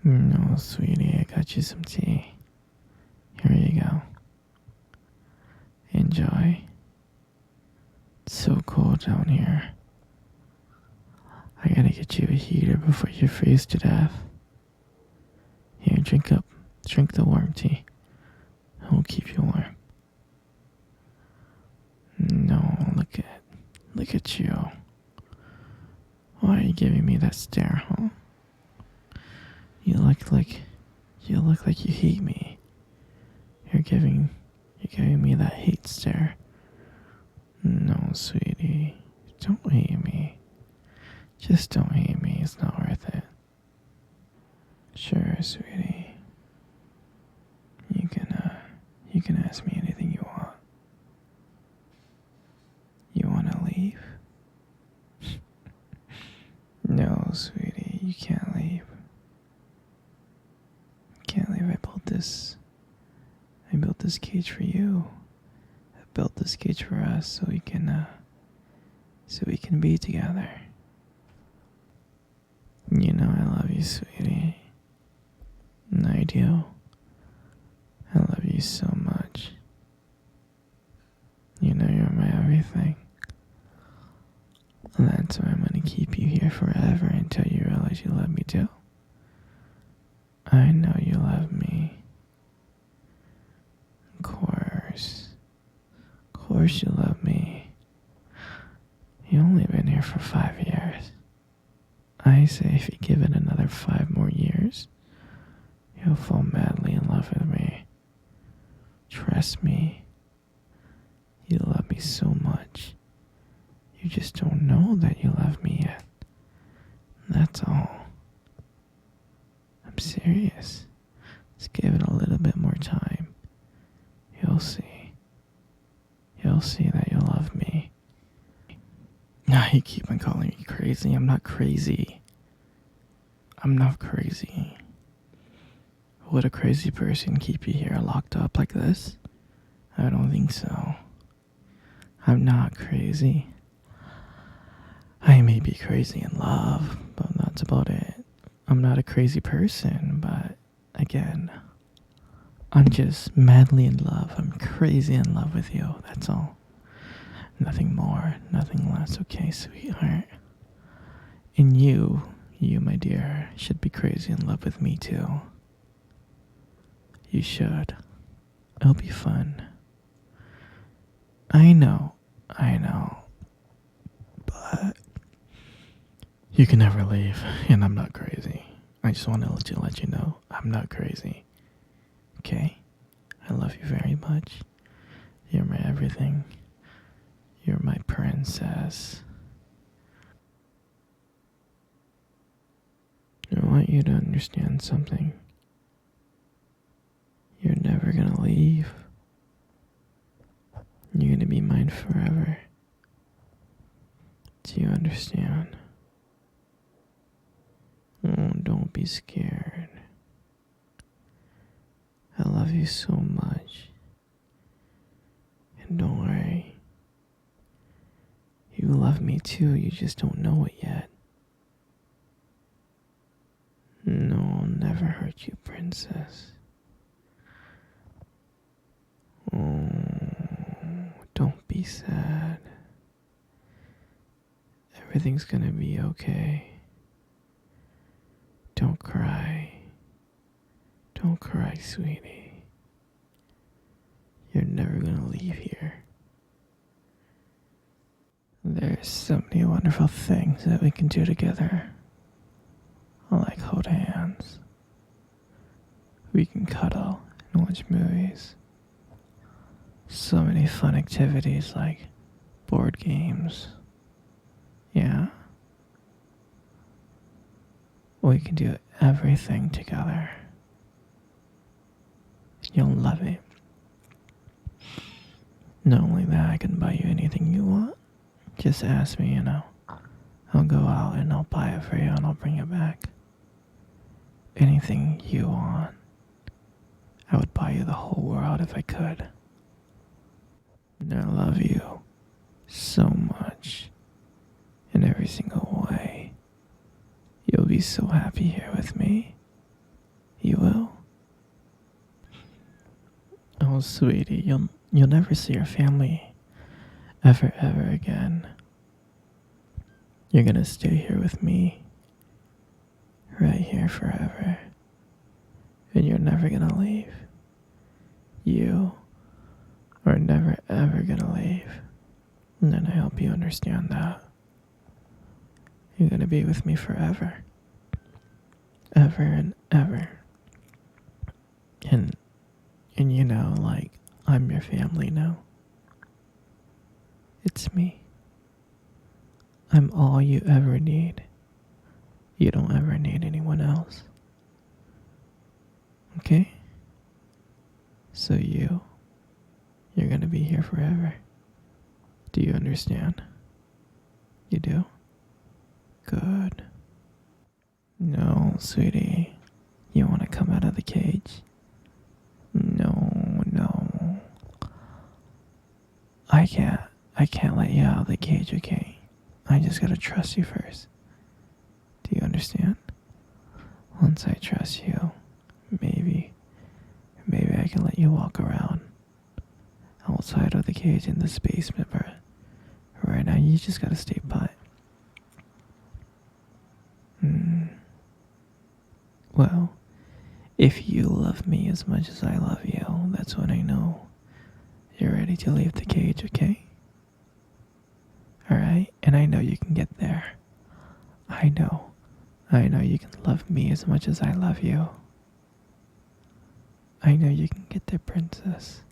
No, sweetie, I got you some tea. Here you go. Enjoy. It's so cold down here. I gotta get you a heater before you freeze to death. Here, drink up. Drink the warm tea. It'll keep you warm. No, look at you. Why are you giving me that stare, huh? You look like you hate me. You're giving me that hate stare. No, sweetie, don't hate me. Just don't hate me. It's not worth it. Sure, sweetie. You can ask me anything you want. You wanna leave? No, sweetie, you can't leave. You can't leave. I built this cage for you. I built this cage for us so we can be together. You know I love you, sweetie. And I do. I love you so much. You know you're my everything. And that's why I'm gonna keep you here forever until you realize you love me too. I know you love me. Of course. Of course you love me. You only been here for 5 years. I say if you give it another 5 more years, you'll fall madly in love with me. Trust me. You love me so much. You just don't know that you love me yet. That's all. I'm serious. Just give it a little bit more time. You'll see. You'll see that you love me. Now you keep on calling me crazy. I'm not crazy. I'm not crazy. Would a crazy person keep you here locked up like this? I don't think so. I'm not crazy. I may be crazy in love, but that's about it. I'm not a crazy person, but again, I'm just madly in love. I'm crazy in love with you, that's all. Nothing more, nothing less, okay, sweetheart? And you, my dear, should be crazy in love with me too. You should. It'll be fun. I know. But you can never leave, and I'm not crazy. I just want to let you know I'm not crazy. Okay? I love you very much. You're my everything. You're my princess. I want you to understand something. You're never gonna leave. You're gonna be mine forever. Do you understand? Oh, don't be scared. I love you so much. And don't worry. You love me too, you just don't know it yet. No, I'll never hurt you, princess. Oh, don't be sad. Everything's gonna be okay. Don't cry. Don't cry, sweetie. You're never gonna leave here. There's so many wonderful things that we can do together. Like hold hands. We can cuddle and watch movies. So many fun activities like board games. Yeah. We can do everything together. You'll love it. Not only that, I can buy you anything you want. Just ask me, I'll go out and I'll buy it for you and I'll bring it back. Anything you want. I would buy you the whole world if I could. And I love you so much. In every single way. You'll be so happy here with me. You will. Oh, sweetie, you'll never see your family ever again. You're gonna stay here with me, right here forever, and you're never gonna leave. You are never ever gonna leave. And I hope you understand that. You're gonna be with me forever. Ever and ever. And you know, like, I'm your family now. It's me. I'm all you ever need. You don't ever need anyone else. Okay? So you're gonna be here forever. Do you understand? You do? Good. No, sweetie. You wanna come out of the cage? No. I can't let you out of the cage, okay? I just gotta trust you first. Do you understand? Once I trust you, maybe I can let you walk around outside of the cage in this basement, but right now you just gotta stay put. Well, if you love me as much as I love you, that's when I know you're ready to leave the cage, okay? Alright? And I know you can get there. I know you can love me as much as I love you. I know you can get there, princess.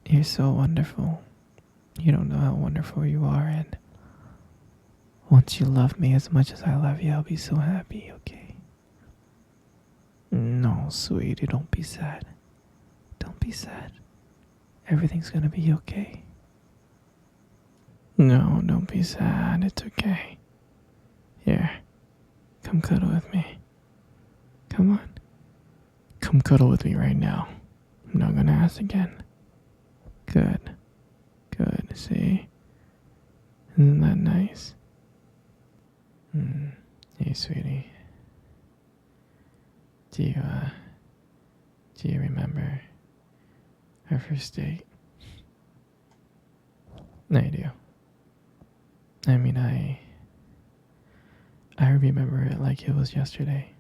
You're so wonderful. You don't know how wonderful you are, and once you love me as much as I love you, I'll be so happy, okay? No, sweetie, don't be sad. Don't be sad. Everything's gonna be okay. No, don't be sad. It's okay. Here, come cuddle with me. Come on. Come cuddle with me right now. I'm not gonna ask again. Good. See? Isn't that nice? Hey, sweetie. Do you remember our first date? I do. I mean, I remember it like it was yesterday.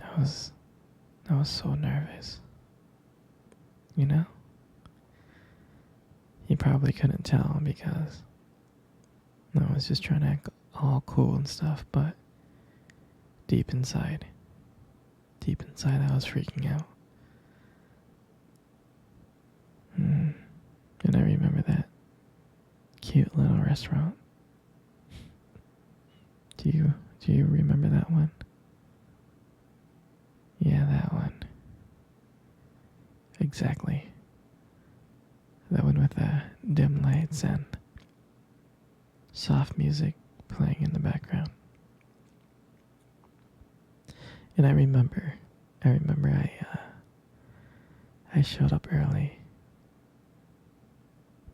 I was so nervous. You know? You probably couldn't tell because I was just trying to act all cool and stuff, but deep inside I was freaking out. And I remember that cute little restaurant. Do you remember that one? Yeah, that one. Exactly. That one with the dim lights and soft music playing in the background. And I remember I showed up early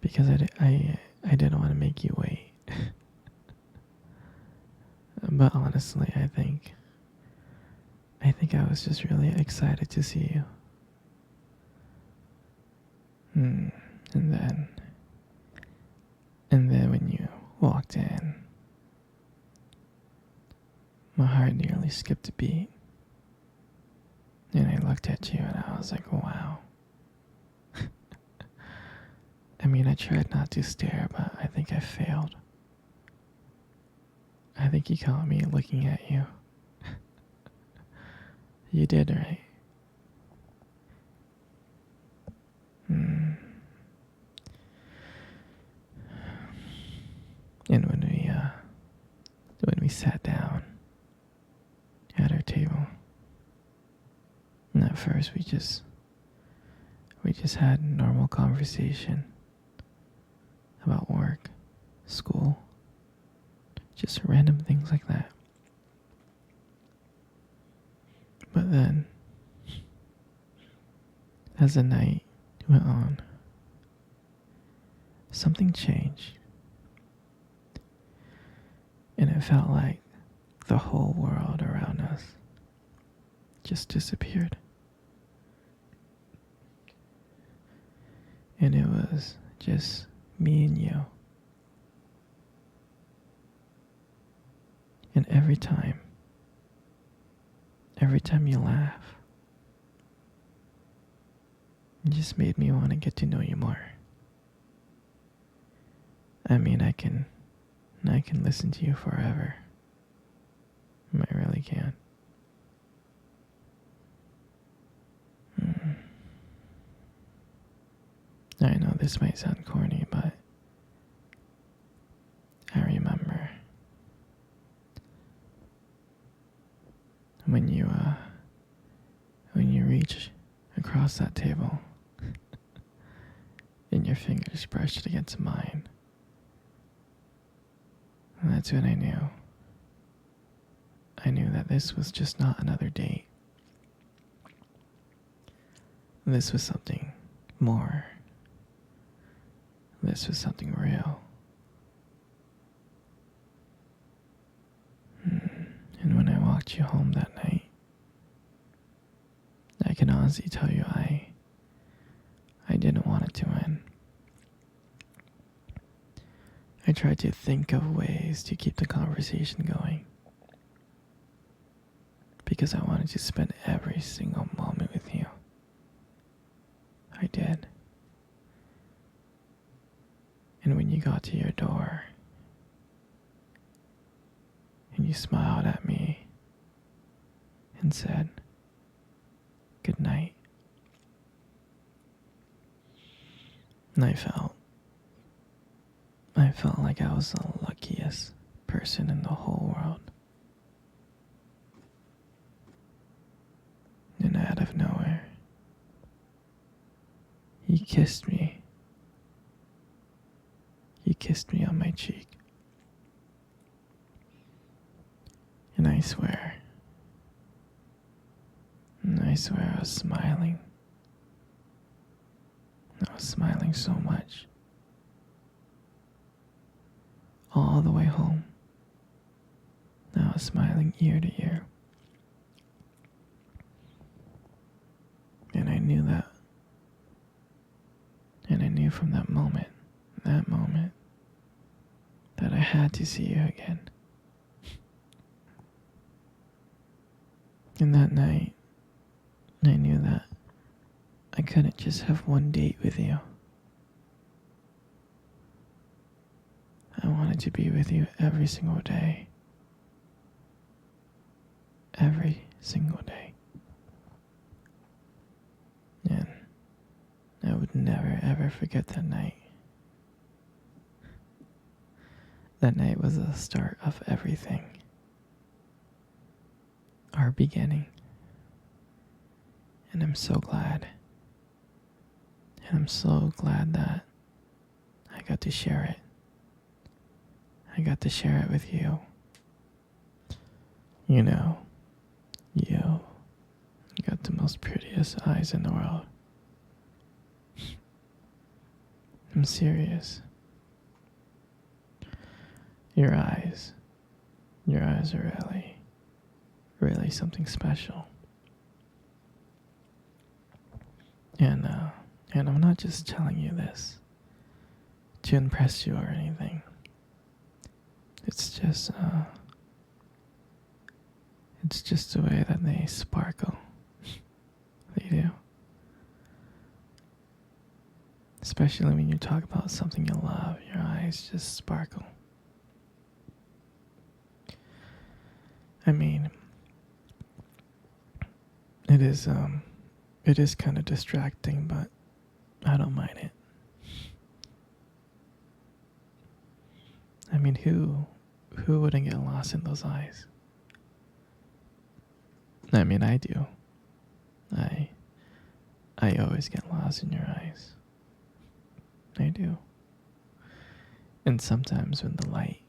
because I didn't want to make you wait. But honestly, I think I was just really excited to see you. And then when you walked in, my heart nearly skipped a beat. And I looked at you and I was like, wow. I mean, I tried not to stare, but I think I failed. I think you caught me looking at you. You did, right? And when we sat down at our table, and at first we just had normal conversation about work, school, just random things like that. But then, as the night went on, something changed. And It felt like the whole world around us just disappeared. And it was just me and you. And every time you laugh, it just made me want to get to know you more. I mean, I can listen to you forever. I really can. I know this might sound corny, but I remember when you reach across that table and your fingers brushed against mine. And that's when I knew. I knew that this was just not another date. This was something more. This was something real. And when I walked you home that night, I can honestly tell you I didn't want it to end. I tried to think of ways to keep the conversation going because I wanted to spend every single moment with you. I did. And when you got to your door and you smiled at me and said, "Good night," and I felt like I was the luckiest person in the whole world. And out of nowhere, you kissed me. You kissed me on my cheek. And I swear I was smiling. I was smiling so much. All the way home. I was smiling ear to ear. And I knew that. And I knew from that moment, that I had to see you again. And that night, I knew that I couldn't just have one date with you. I wanted to be with you every single day. Every single day. And I would never ever forget that night. That night was the start of everything. Our beginning. And I'm so glad. And I'm so glad that I got to share it. I got to share it with you. You know, you got the most prettiest eyes in the world. I'm serious. Your eyes are really something special. And I'm not just telling you this to impress you or anything. It's just the way that they sparkle. They do. Especially when you talk about something you love, your eyes just sparkle. I mean, it is kind of distracting, but I don't mind it. I mean, who wouldn't get lost in those eyes? I mean, I do. I always get lost in your eyes. I do. And sometimes when the light